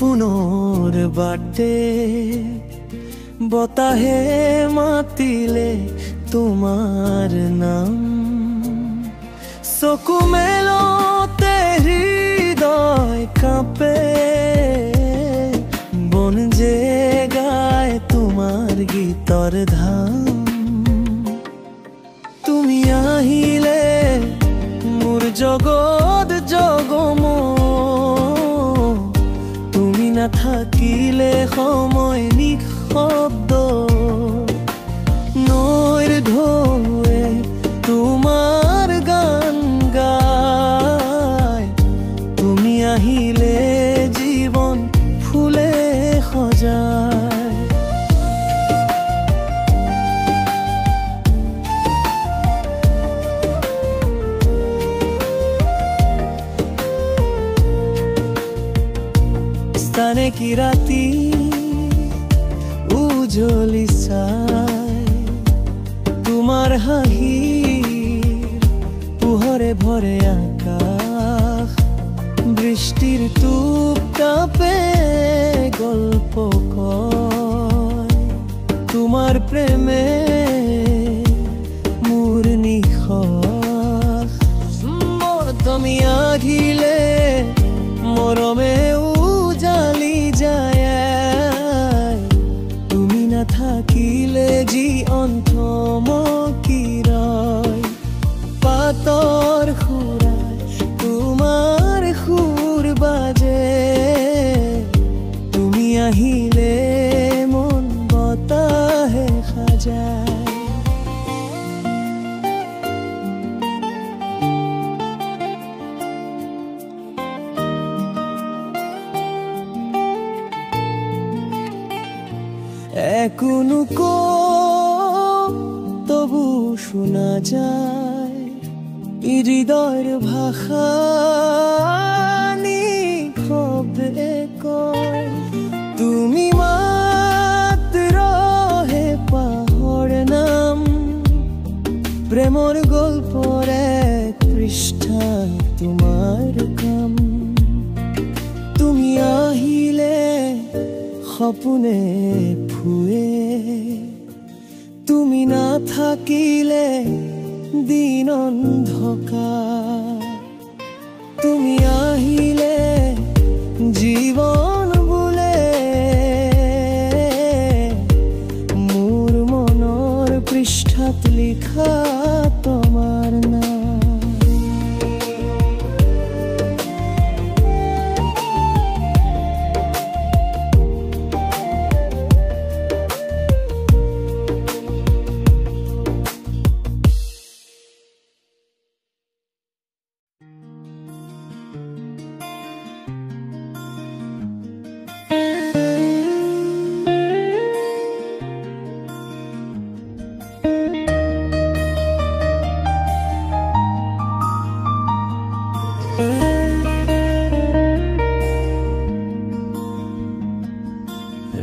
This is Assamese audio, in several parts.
সপোনৰ বাটে বতাহে মাতিলে তোমাৰ নাম চকু মেলতে হৃদয় কাঁপে বন যে গায় তোমাৰ গীতৰ ধাম তুমি আহিলে মোৰ জগত জগম তুমি নাথাকিলে সময় নিঃশব্দ নৈৰ ঢৌৱে তোমাৰ গান গায় তুমি আহিলে জীৱন ফুলে সজায় স্থানে কি ৰাতি উজলি চাই তোমাৰ হাঁহিৰ পোহৰে ভৰে আকাশ বৃষ্টিৰ টোপ তাপে গল্প কয় তোমাৰ প্ৰেমে মোৰ নিশাস তুমি আহিলে মৰমে উজালি যায় তুমি নাথাকিলে যি অন্ত মকিৰয় পাতৰ সুৰাই তোমাৰ সুৰ বাজে তুমি আহিলে মন বতাহে সাজায় একুনো তবু শোনা যায় হৃদয়ের ভাষা নিঃশব্দে কয় তুমি মাত্র হে পাহৰ নাম প্ৰেমৰ গল্পৰ এক পৃষ্ঠা তোমাৰ কাম তুমি আহিলে সপোনে ফুৱে তুমি নাথাকিলে দিন অন্ধকাৰ তুমি আহিলে জীৱন বোলে মোৰ মনৰ পৃষ্ঠাত লিখা তোমাৰ নাম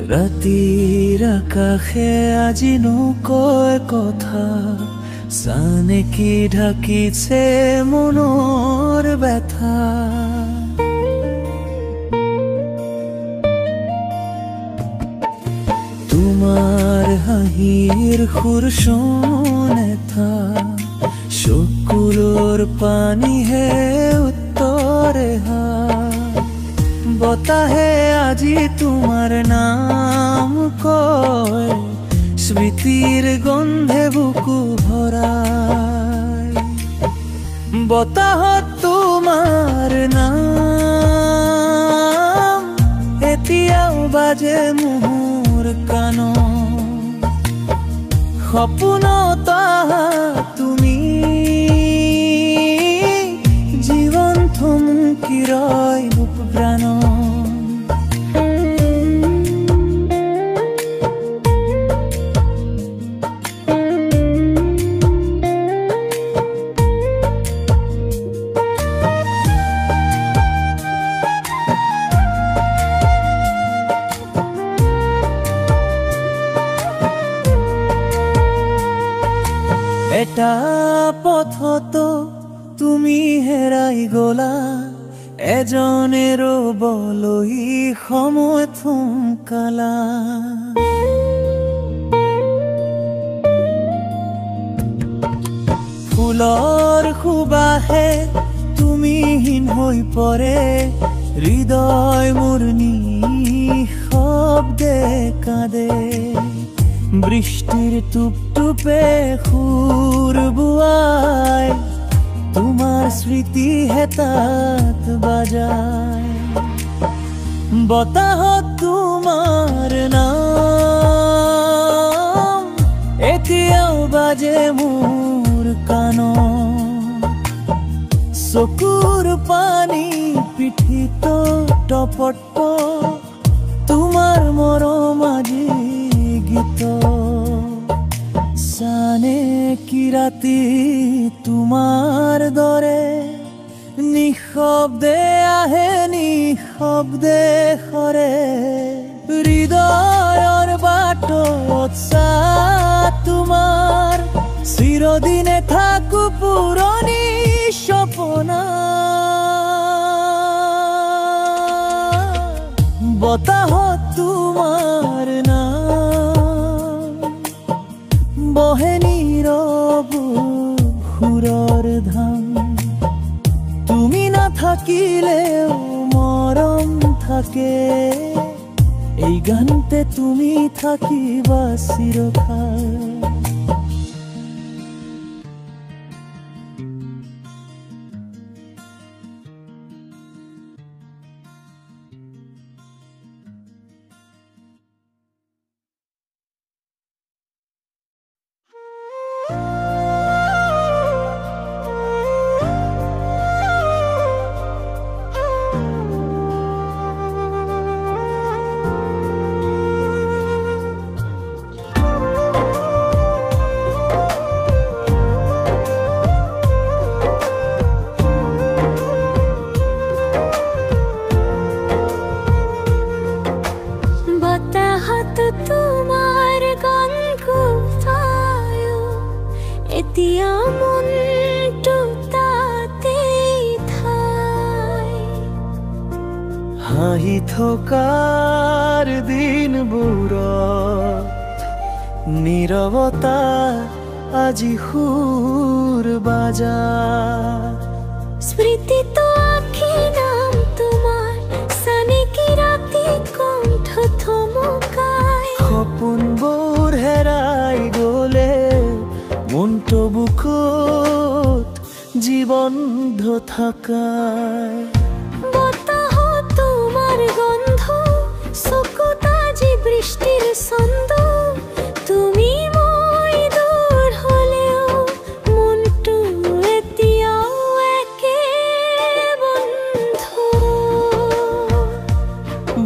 ৰাতিৰ আকাশে আজি নকয় কথা জানে কি ঢাকিছে মনৰ ব্যথা তোমাৰ হাঁহিৰ সুৰ শুনে থা চকুলোৰ পানীহে উত্তৰে হা বতাহে আজি তোমাৰ নাম কয় স্মৃতিৰ গন্ধে বুকু ভৰাই বতাহত তোমাৰ নাম এতিয়াও বাজে মোৰ কাণত সপোনত তুমি জীৱন থমকি ৰয় ৰূপ প্ৰাণ এটা পথতো তুমি হেৰাই গলা এজনেৰো বলই সময় থমকালা। ফুলৰ সুবাসে তুমিহীন হৈ পৰে, হৃদয় মোৰ নিঃশব্দে কাঁদে। বৃষ্টিৰ টুপটুপে সুৰ বোৱাই, তোমাৰ স্মৃতি হেতাত বাজায়। বতাহত তোমাৰ নাম এতিয়াও বাজে মোৰ কাণত। চকুৰ পানী পিঠিত টপটপ, তোমাৰ মৰম আজি গীত। জানে কি ৰাতি তোমাৰ দৰে নিঃশব্দে আহে, নিঃশব্দে সৰে। হৃদয়ৰ বাটত তোমাৰ চিৰদিনে থাকো পুৰণি সপনা। বতাহত তোমাৰ নাম বহে নীৰৱ সুৰৰ ধাম। তুমি নাথাকিলেও মৰম থাকে, এই গানতে তুমি থাকিবা চিৰকাল। এতিয়া মনটো তাতেই ঠাই। হাঁহি থকাৰ দিনবোৰত নীৰৱতা আজি সুৰ বাজা। স্মৃতিত আঁকি নাম তোমাৰ, চানেকি ৰাতি কণ্ঠ থমকাই। সপোনবোৰ হেৰাই গলে মনটো বুকুত জীৱন্ধ থাকায়। বতাহত তোমাৰ গন্ধ, চকুত আজি বৃষ্টিৰ ছন্দ। তুমি মই দূৰ হলেও মনটো এতিয়াও একে বন্ধু।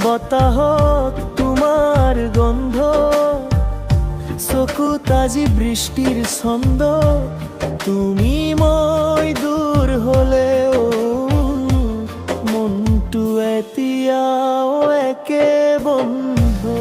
বতাহত তোমাৰ গন্ধ, চকুত আজি বৃষ্টিৰ ছন্দ। তুমি মই দূৰ হলেও মনটো এতিয়াও একে বন্ধু।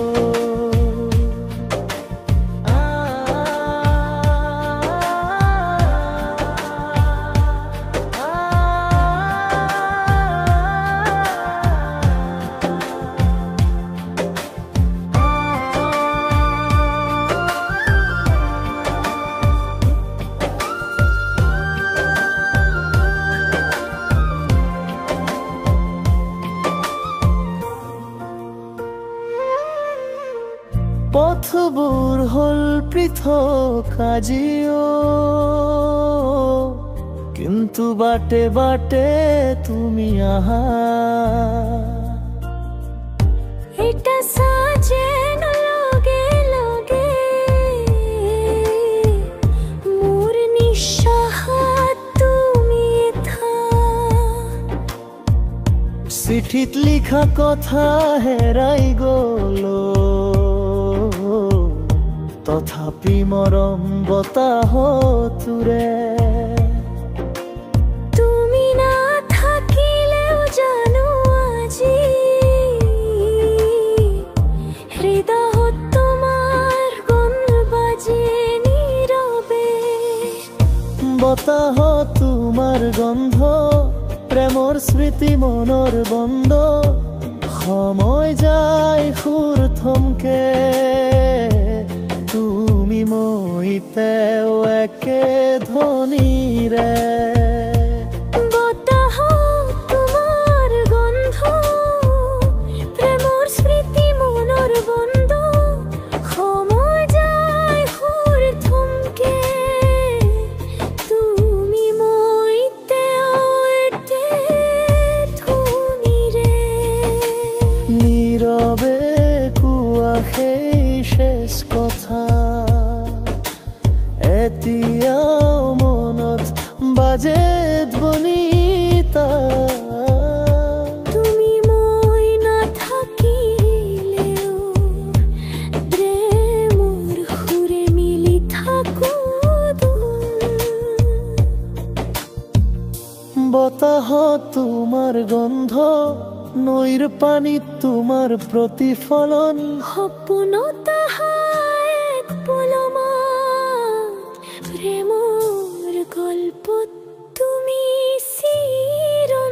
পথবোৰ হল পৃথক আজিও, কিন্তু বাটে বাটে তুমি আহা। এটা সাজেন লগে লগে মোর নিঃশ্বাস তুমি থা। চিঠিত লিখা কথা হেৰাই গল, তথাপি মৰম বতাহতোৰে। তুমি না থাকিলেও জানো আজি হৃদয়ত তোমাৰ গন্ধ বাজে নীৰৱে। বতাহত তোমাৰ গন্ধ, প্ৰেম প্ৰেমৰ স্মৃতি মনৰ বন্ধ সময় যায় সুৰ থমকে তুমি মই তেও একে ধ্বনিৰে শেষ কথা এতিয়াও মনত বাজে ধ্বনিতা তুমি মই নাথাকিলেও প্ৰেমৰ সুৰে মিলি থাকো বতাহত তোমাৰ গন্ধ নৈৰ পানীত তোমাৰ প্ৰতিফলন সপোনত এক পলমত প্ৰেমৰ গল্পত তুমি চিৰন্তন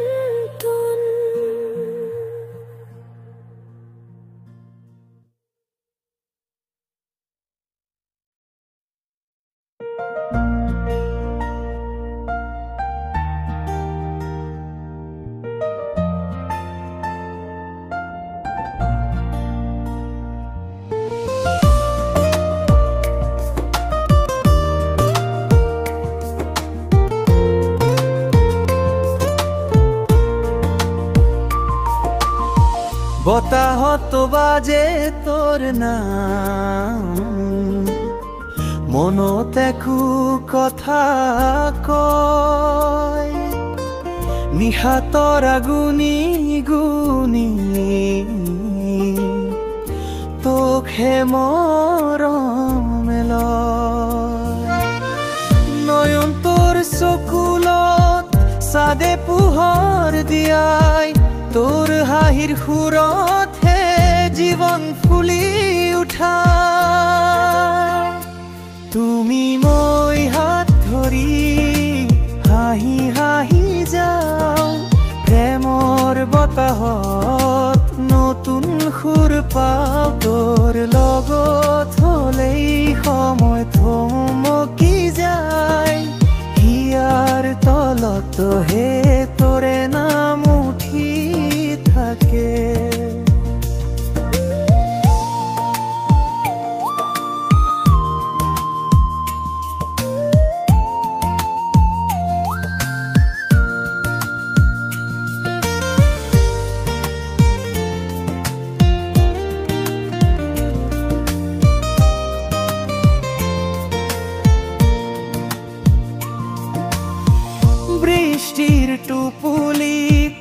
বতাহত বাজে তোৰ নাম মনত একো কথা কয় নিশাতৰ গুনি গুনি তোকহে মৰমে লয় নয়ন তোৰ চকুলত চাঁদে পোহৰ দিয়াই তোৰ হাঁহিৰ সুৰতহে জীৱন ফুলি উঠা তুমি মই হাত ধৰি হাঁহি হাঁহি যাওঁ প্ৰেমৰ বতাহত নতুন সুৰ পাওঁ তোৰ লগত হ'লেই সময় থমকি যায় হিয়াৰ তলতহে তোৰে নাম উঠি থাকে বৃষ্টিৰ টোপলিত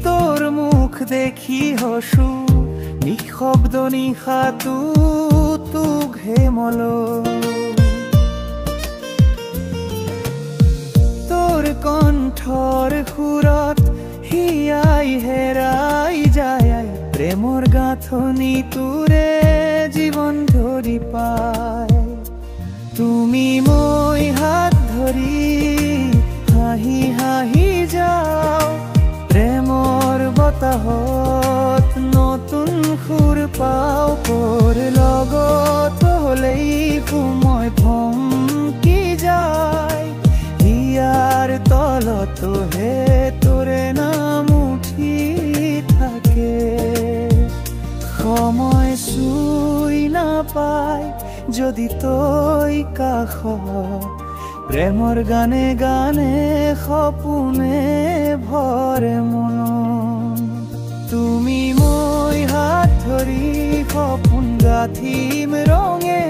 তোৰ মুখ দেখি হসু নিশব্দ নিশাটো তোক হেমল তোৰ কণ্ঠৰ সুৰত হিয়াই হেৰাই যায় প্ৰেমৰ গাঁথনি তোৰে জীৱন ধৰি পায় তুমি মই হাত ধৰি হাঁহি হাঁহি যাওঁ প্ৰেমৰ বতাহত নতুন সুৰ পাওঁ তোৰ লগত হ'লেই সময় থমকি যায় হিয়াৰ তলতহে তোৰে নাম উঠি থাকে সময় চুই নাপায় যদি তই কাষত প্ৰেমৰ গানে গানে সপোনে ভৰে মন তুমি মই হাত ধৰি সপোন গাঁঠিম ৰঙে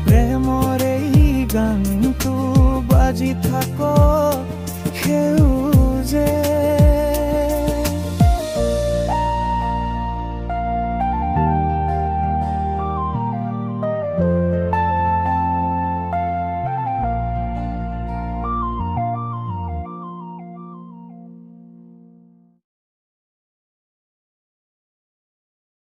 প্ৰেমৰ এই গানটো বাজি থাকক সেউজে